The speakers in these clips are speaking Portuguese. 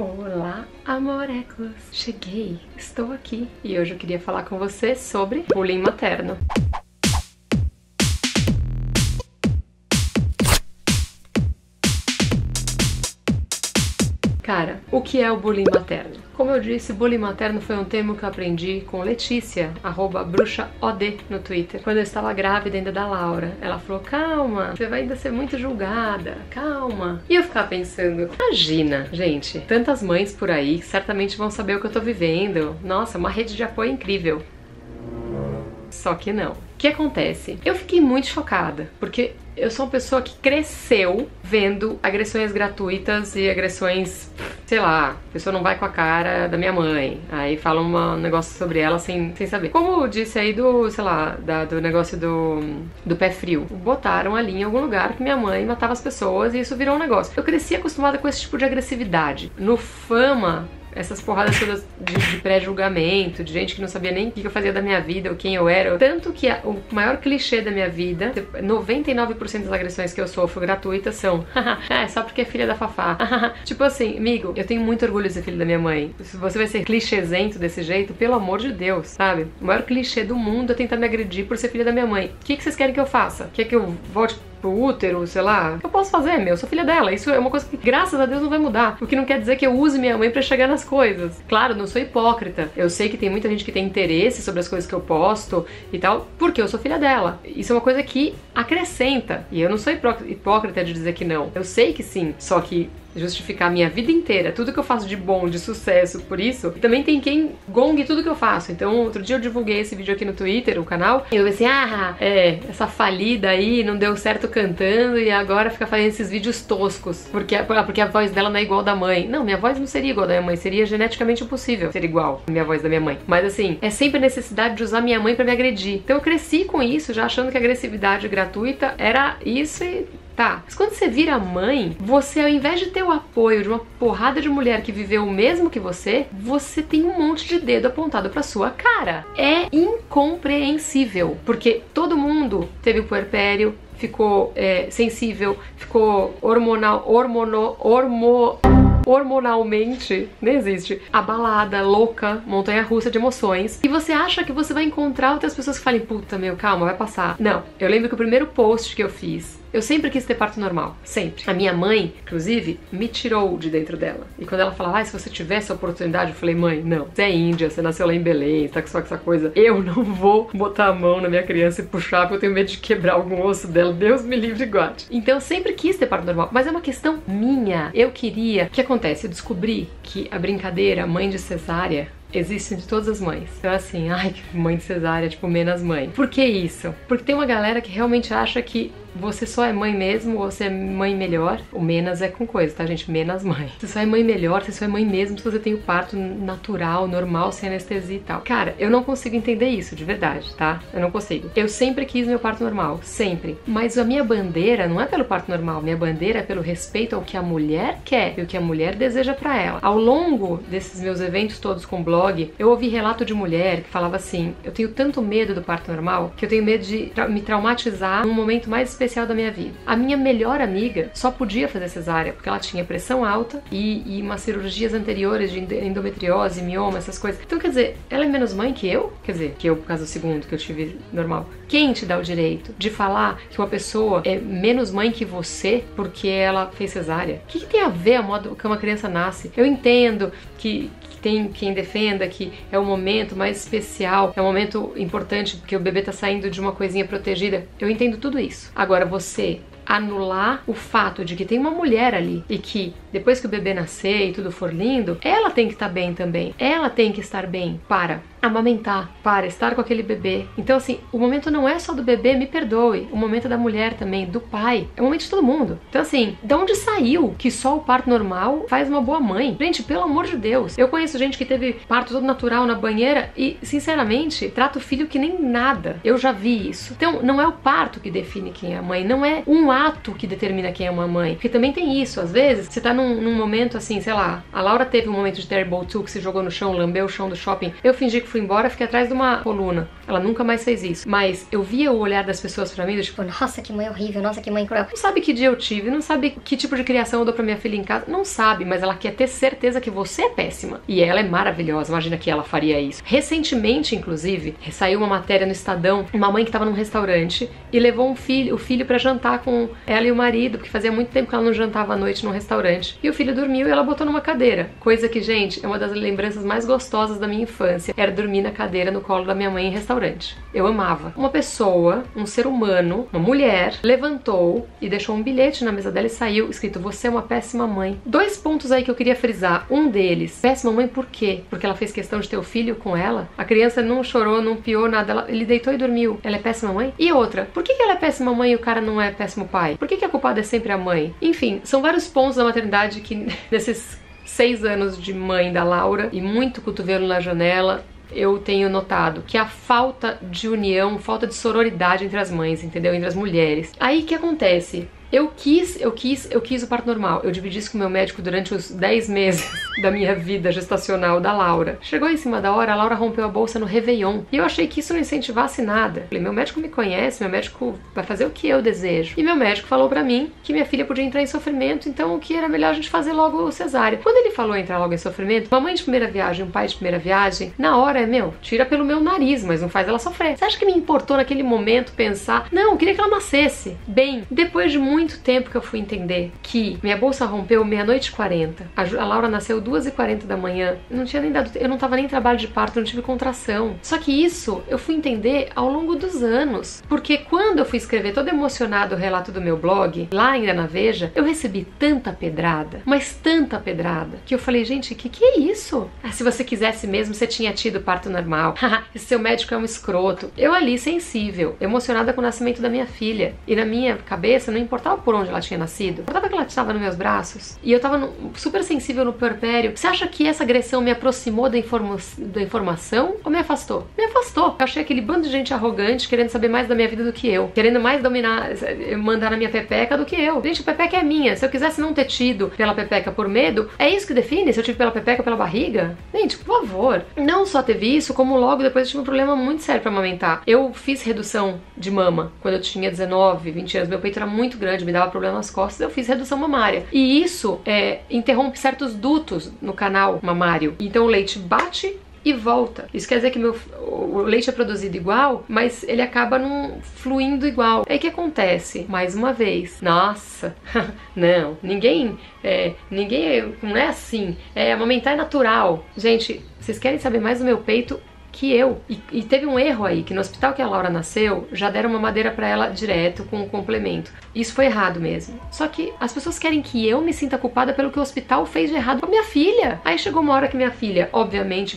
Olá, amorecos! Cheguei, estou aqui e hoje eu queria falar com você sobre bullying materno. Cara, o que é o bullying materno? Como eu disse, bullying materno foi um termo que eu aprendi com Letícia, @bruxaod no Twitter, quando eu estava grávida ainda da Laura. Ela falou, calma, você vai ainda ser muito julgada, calma. E eu ficava pensando, imagina, gente, tantas mães por aí que certamente vão saber o que eu tô vivendo. Nossa, uma rede de apoio incrível. Só que não. O que acontece? Eu fiquei muito chocada, porque eu sou uma pessoa que cresceu vendo agressões gratuitas e agressões, sei lá, a pessoa não vai com a cara da minha mãe, aí fala um negócio sobre ela sem saber. Como eu disse aí sei lá, do negócio do pé frio. Botaram ali em algum lugar que minha mãe matava as pessoas e isso virou um negócio. Eu cresci acostumada com esse tipo de agressividade. No Fama, essas porradas todas de pré-julgamento, de gente que não sabia nem o que eu fazia da minha vida ou quem eu era. Tanto que o maior clichê da minha vida, 99% das agressões que eu sofro gratuitas são só porque é filha da Fafá. Tipo assim, amigo, eu tenho muito orgulho de ser filho da minha mãe. Se você vai ser clichêzento desse jeito, pelo amor de Deus, sabe? O maior clichê do mundo é tentar me agredir por ser filha da minha mãe. O que vocês querem que eu faça? Quer que eu volte pro útero, sei lá? O que eu posso fazer, meu? Eu sou filha dela. Isso é uma coisa que, graças a Deus, não vai mudar. O que não quer dizer que eu use minha mãe pra chegar nas coisas. Claro, não sou hipócrita. Eu sei que tem muita gente que tem interesse sobre as coisas que eu posto e tal, porque eu sou filha dela. Isso é uma coisa que acrescenta. E eu não sou hipócrita de dizer que não. Eu sei que sim. Só que justificar a minha vida inteira, tudo que eu faço de bom, de sucesso, por isso, e também tem quem gongue tudo que eu faço. Então, outro dia eu divulguei esse vídeo aqui no Twitter, o canal, e eu pensei, essa falida aí não deu certo cantando e agora fica fazendo esses vídeos toscos, porque a voz dela não é igual da mãe. Não, minha voz não seria igual da minha mãe, seria geneticamente impossível ser igual a minha voz da minha mãe. Mas assim, é sempre a necessidade de usar minha mãe pra me agredir. Então eu cresci com isso, já achando que a agressividade gratuita era isso e tá. Mas quando você vira mãe, você, ao invés de ter o apoio de uma porrada de mulher que viveu o mesmo que você tem um monte de dedo apontado pra sua cara. É incompreensível, porque todo mundo teve o puerpério, ficou sensível, ficou hormonalmente, nem existe, abalada, louca, montanha-russa de emoções, e você acha que você vai encontrar outras pessoas que falem, puta, meu, calma, vai passar. Não, eu lembro que o primeiro post que eu fiz, eu sempre quis ter parto normal, sempre. A minha mãe, inclusive, me tirou de dentro dela. E quando ela falava, se você tivesse a oportunidade, eu falei, mãe, não, você é índia, você nasceu lá em Belém, tá só com essa coisa, eu não vou botar a mão na minha criança e puxar, porque eu tenho medo de quebrar algum osso dela, Deus me livre e guarde. Então eu sempre quis ter parto normal, mas é uma questão minha. Eu queria... O que acontece? Eu descobri que a brincadeira mãe de cesárea existe de todas as mães. Então assim, ai, mãe de cesárea, tipo, menos mãe. Por que isso? Porque tem uma galera que realmente acha que você só é mãe mesmo, ou você é mãe melhor. O menos é com coisa, tá, gente? Menos mãe. Você só é mãe melhor, você só é mãe mesmo se você tem o parto natural, normal, sem anestesia e tal. Cara, eu não consigo entender isso, de verdade, tá? Eu não consigo. Eu sempre quis meu parto normal, sempre. Mas a minha bandeira não é pelo parto normal, minha bandeira é pelo respeito ao que a mulher quer e o que a mulher deseja pra ela. Ao longo desses meus eventos todos com blog, eu ouvi relato de mulher que falava assim, eu tenho tanto medo do parto normal que eu tenho medo de me traumatizar num momento mais especial da minha vida. A minha melhor amiga só podia fazer cesárea porque ela tinha pressão alta e umas cirurgias anteriores de endometriose, mioma, essas coisas. Então, quer dizer, ela é menos mãe que eu? Quer dizer, que eu por causa do segundo que eu tive normal. Quem te dá o direito de falar que uma pessoa é menos mãe que você porque ela fez cesárea? O que tem a ver a modo que uma criança nasce? Eu entendo que tem quem defenda que é o momento mais especial, é um momento importante porque o bebê tá saindo de uma coisinha protegida. Eu entendo tudo isso. Agora, você anular o fato de que tem uma mulher ali e que depois que o bebê nascer e tudo for lindo, ela tem que estar bem também. Ela tem que estar bem para amamentar, para estar com aquele bebê. Então assim, o momento não é só do bebê, me perdoe, o momento é da mulher também, do pai, é o momento de todo mundo. Então assim, de onde saiu que só o parto normal faz uma boa mãe? Gente, pelo amor de Deus, eu conheço gente que teve parto todo natural na banheira e, sinceramente, trata o filho que nem nada. Eu já vi isso. Então, não é o parto que define quem é a mãe, não é um ato que determina quem é uma mãe, porque também tem isso, às vezes, você tá num momento assim, sei lá, a Laura teve um momento de Terrible 2 que se jogou no chão, lambeu o chão do shopping, eu fingi que fui embora, fiquei atrás de uma coluna. ela nunca mais fez isso. Mas eu via o olhar das pessoas pra mim, do tipo, nossa, que mãe horrível, nossa, que mãe cruel. Não sabe que dia eu tive, não sabe que tipo de criação eu dou pra minha filha em casa, não sabe, mas ela quer ter certeza que você é péssima. E ela é maravilhosa, imagina que ela faria isso. Recentemente, inclusive, saiu uma matéria no Estadão, uma mãe que tava num restaurante e levou o filho pra jantar com ela e o marido, porque fazia muito tempo que ela não jantava à noite num restaurante. E o filho dormiu e ela botou numa cadeira. Coisa que, gente, é uma das lembranças mais gostosas da minha infância. Era dormir na cadeira no colo da minha mãe em restaurante. Eu amava. Uma pessoa, um ser humano, uma mulher, levantou e deixou um bilhete na mesa dela e saiu escrito: você é uma péssima mãe. 2 pontos aí que eu queria frisar. Um deles, péssima mãe por quê? Porque ela fez questão de ter o filho com ela? A criança não chorou, não piou nada, ele deitou e dormiu. Ela é péssima mãe? E outra, por que ela é péssima mãe e o cara não é péssimo pai? Por que a culpada é sempre a mãe? Enfim, são vários pontos da maternidade que nesses 6 anos de mãe da Laura e muito cotovelo na janela, eu tenho notado que a falta de união, falta de sororidade entre as mães, entendeu? Entre as mulheres. Aí o que acontece? Eu quis o parto normal. Eu dividi isso com o meu médico durante os 10 meses da minha vida gestacional da Laura. Chegou em cima da hora, a Laura rompeu a bolsa no Réveillon. E eu achei que isso não incentivasse nada. Falei, meu médico me conhece, meu médico vai fazer o que eu desejo. E meu médico falou pra mim que minha filha podia entrar em sofrimento, então que era melhor a gente fazer logo cesárea. Quando ele falou entrar logo em sofrimento, uma mãe de primeira viagem, um pai de primeira viagem, na hora tira pelo meu nariz, mas não faz ela sofrer. Você acha que me importou naquele momento pensar, não, eu queria que ela nascesse? Bem, depois de muito tempo que eu fui entender que minha bolsa rompeu meia-noite e 40. A Laura nasceu 2h40 da manhã. Eu não tava nem em trabalho de parto, eu não tive contração. Só que isso eu fui entender ao longo dos anos. Porque quando eu fui escrever todo emocionado o relato do meu blog, lá ainda na Veja, eu recebi tanta pedrada, mas tanta pedrada, que eu falei, gente, que é isso? Ah, se você quisesse mesmo, você tinha tido parto normal. Esse seu médico é um escroto. Eu ali, sensível, emocionada com o nascimento da minha filha. E na minha cabeça, não importava por onde ela tinha nascido, importava que ela estava nos meus braços. E eu tava super sensível no puerpério. Você acha que essa agressão me aproximou da informação ou me afastou? Me afastou. Eu achei aquele bando de gente arrogante, querendo saber mais da minha vida do que eu. Querendo mais dominar, mandar na minha pepeca do que eu. Gente, a pepeca é minha. Se eu quisesse não ter tido pela pepeca por medo, é isso que define? Se eu tive pela pepeca ou pela barriga? Gente, por favor. Não só teve isso, como logo depois eu tive um problema muito sério pra amamentar. Eu fiz redução de mama quando eu tinha 19, 20 anos. Meu peito era muito grande, me dava problema nas costas, eu fiz redução mamária. E isso interrompe certos dutos no canal mamário. Então o leite bate e volta. Isso quer dizer que o leite é produzido igual, mas ele acaba não fluindo igual. Aí o que acontece? Mais uma vez, nossa, não, ninguém não é assim. Amamentar é natural. Gente, vocês querem saber mais do meu peito que eu. E teve um erro aí, que no hospital que a Laura nasceu, já deram uma madeira pra ela direto, com um complemento. Isso foi errado mesmo. Só que as pessoas querem que eu me sinta culpada pelo que o hospital fez de errado com a minha filha. Aí chegou uma hora que minha filha, obviamente,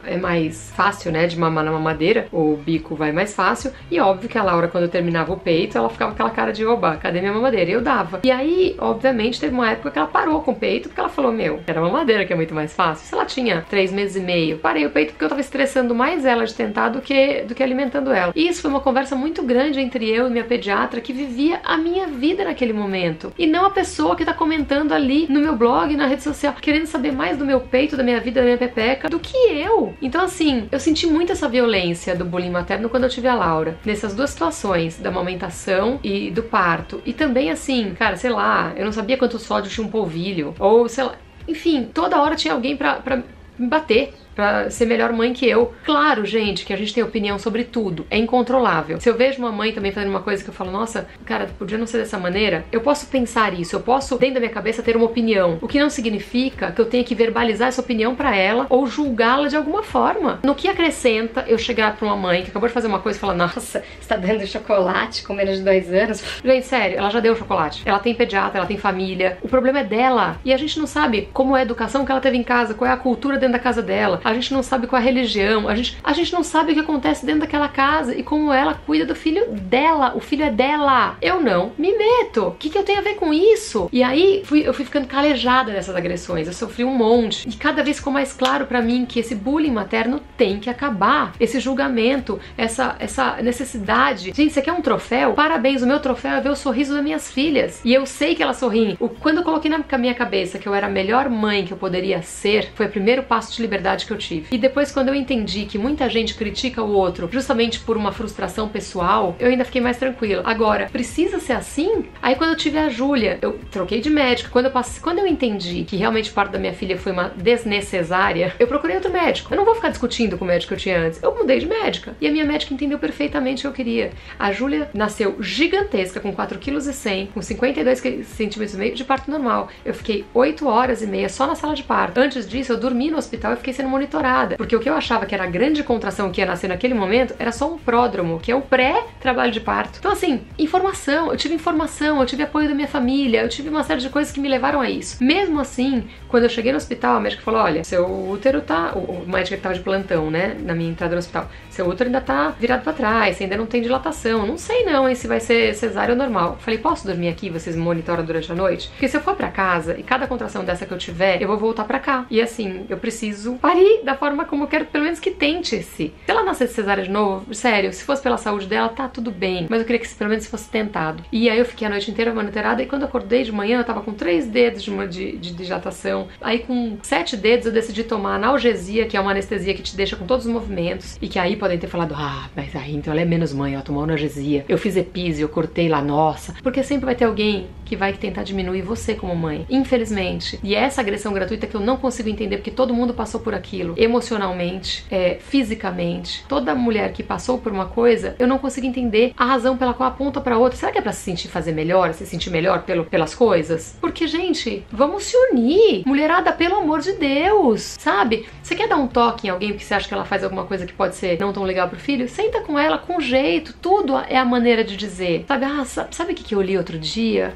é mais fácil, né, de mamar na mamadeira, o bico vai mais fácil, e óbvio que a Laura, quando eu terminava o peito, ela ficava com aquela cara de, oba, cadê minha mamadeira? E eu dava. E aí, obviamente, teve uma época que ela parou com o peito, porque ela falou, era a mamadeira que é muito mais fácil. Se ela tinha 3 meses e meio, parei o peito porque eu tava estressando mais ela de tentar do que alimentando ela. E isso foi uma conversa muito grande entre eu e minha pediatra, que vivia a minha vida naquele momento. E não a pessoa que tá comentando ali no meu blog, na rede social, querendo saber mais do meu peito, da minha vida, da minha pepeca, do que eu. Então assim, eu senti muito essa violência do bullying materno quando eu tive a Laura. Nessas 2 situações, da amamentação e do parto. E também assim, cara, sei lá, eu não sabia quanto sódio tinha um polvilho. Ou sei lá, enfim, toda hora tinha alguém pra me bater, pra ser melhor mãe que eu. Claro, gente, que a gente tem opinião sobre tudo, é incontrolável. Se eu vejo uma mãe também fazendo uma coisa que eu falo, nossa, cara, podia não ser dessa maneira, eu posso pensar isso, eu posso, dentro da minha cabeça, ter uma opinião. O que não significa que eu tenha que verbalizar essa opinião pra ela ou julgá-la de alguma forma. No que acrescenta eu chegar pra uma mãe que acabou de fazer uma coisa e falar, nossa, você tá dando chocolate com menos de 2 anos? Gente, sério, ela já deu chocolate. Ela tem pediatra, ela tem família. O problema é dela. E a gente não sabe como é a educação que ela teve em casa, qual é a cultura dentro da casa dela. A gente não sabe qual é a religião, a gente não sabe o que acontece dentro daquela casa e como ela cuida do filho dela. O filho é dela. Eu não me meto. O que eu tenho a ver com isso? E aí eu fui ficando calejada dessas agressões. Eu sofri um monte. E cada vez ficou mais claro pra mim que esse bullying materno tem que acabar. Esse julgamento, essa necessidade. Gente, você quer um troféu? Parabéns, o meu troféu é ver o sorriso das minhas filhas. E eu sei que elas sorriem. Quando eu coloquei na minha cabeça que eu era a melhor mãe que eu poderia ser, foi o primeiro passo de liberdade que eu tive. E depois, quando eu entendi que muita gente critica o outro justamente por uma frustração pessoal, eu ainda fiquei mais tranquila. Agora, precisa ser assim? Aí quando eu tive a Júlia, eu troquei de médico. Quando eu entendi que realmente o parto da minha filha foi uma desnecessária, eu procurei outro médico. Eu não vou ficar discutindo com o médico que eu tinha antes. Eu mudei de médica. E a minha médica entendeu perfeitamente o que eu queria. A Júlia nasceu gigantesca, com 4,1 kg, com 52 centímetros e meio de parto normal. Eu fiquei 8 horas e meia só na sala de parto. Antes disso, eu dormi no hospital e fiquei sendo monitorada. Porque o que eu achava que era a grande contração que ia nascer naquele momento era só um pródromo, que é o pré-trabalho de parto. Então, assim, informação, eu tive apoio da minha família, eu tive uma série de coisas que me levaram a isso. Mesmo assim, quando eu cheguei no hospital, a médica falou, olha, seu útero tá... O médico que tava de plantão, né, na minha entrada no hospital. Seu útero ainda tá virado pra trás, você ainda não tem dilatação. Não sei não, hein, se vai ser cesárea ou normal. Eu falei, posso dormir aqui? Vocês me monitoram durante a noite? Porque se eu for pra casa e cada contração dessa que eu tiver, eu vou voltar pra cá. E assim, eu preciso parir da forma como eu quero, pelo menos que tente-se. Se ela nascesse cesárea de novo, sério, se fosse pela saúde dela, tá tudo bem. Mas eu queria que pelo menos fosse tentado. E aí eu fiquei a noite inteira monitorada e quando eu acordei de manhã, eu tava com 3 dedos de dilatação. Aí com 7 dedos eu decidi tomar analgesia, que é uma anestesia que te deixa com todos os movimentos. E que aí podem ter falado, ah, mas aí então ela é menos mãe, ela tomou analgesia. Eu fiz epísio, eu cortei lá, nossa. Porque sempre vai ter alguém que vai tentar diminuir você como mãe. Infelizmente. E é essa agressão gratuita que eu não consigo entender, porque todo mundo passou por aquilo. Emocionalmente, fisicamente. Toda mulher que passou por uma coisa, eu não consigo entender a razão pela qual aponta pra outra. Será que é pra se sentir melhor pelas coisas? Porque, gente, vamos se unir. Mulherada, pelo amor de Deus, sabe? Você quer dar um toque em alguém porque você acha que ela faz alguma coisa que pode ser não tão legal pro filho? Senta com ela com jeito. Tudo é a maneira de dizer. Sabe? Ah, sabe o que eu li outro dia?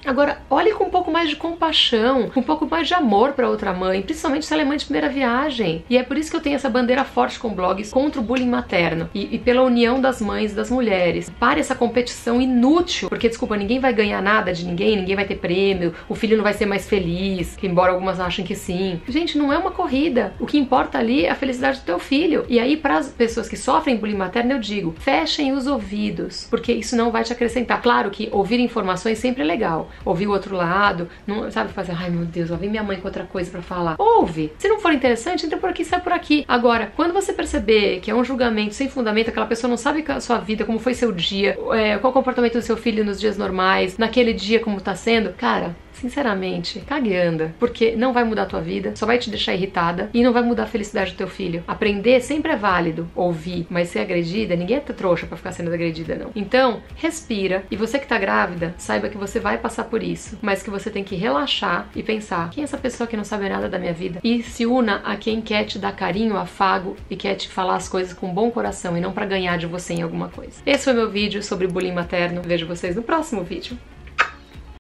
Agora, olhe com um pouco mais de compaixão, com um pouco mais de amor pra outra mãe, principalmente se ela é mãe de primeira viagem. E é por isso que eu tenho essa bandeira forte com blogs contra o bullying materno e pela união das mães e das mulheres. Pare essa competição inútil, porque, desculpa, ninguém vai ganhar nada de ninguém vai ter prêmio, o filho não vai ser mais feliz, embora algumas achem que sim. Gente, não é uma corrida. O que importa ali é a felicidade do teu filho. E aí, para as pessoas que sofrem bullying materno, eu digo, fechem os ouvidos, porque isso não vai te acrescentar. Claro que ouvir informações sempre é legal. Ouvir o outro lado, não, sabe, fazer, ai meu Deus, ó, vem minha mãe com outra coisa pra falar. Ouve. Se não for interessante, entra por aqui, sai por aqui. Agora, quando você perceber que é um julgamento sem fundamento, aquela pessoa não sabe a sua vida, como foi seu dia, qual o comportamento do seu filho nos dias normais, naquele dia como tá sendo, cara, sinceramente, cague e anda, porque não vai mudar a tua vida, só vai te deixar irritada e não vai mudar a felicidade do teu filho. Aprender sempre é válido, ouvir, mas ser agredida, ninguém é trouxa pra ficar sendo agredida, não. Então, respira, e você que tá grávida, saiba que você vai passar por isso, mas que você tem que relaxar e pensar, quem é essa pessoa que não sabe nada da minha vida? E se una a quem quer te dar carinho, afago e quer te falar as coisas com bom coração e não pra ganhar de você em alguma coisa. Esse foi meu vídeo sobre bullying materno, vejo vocês no próximo vídeo.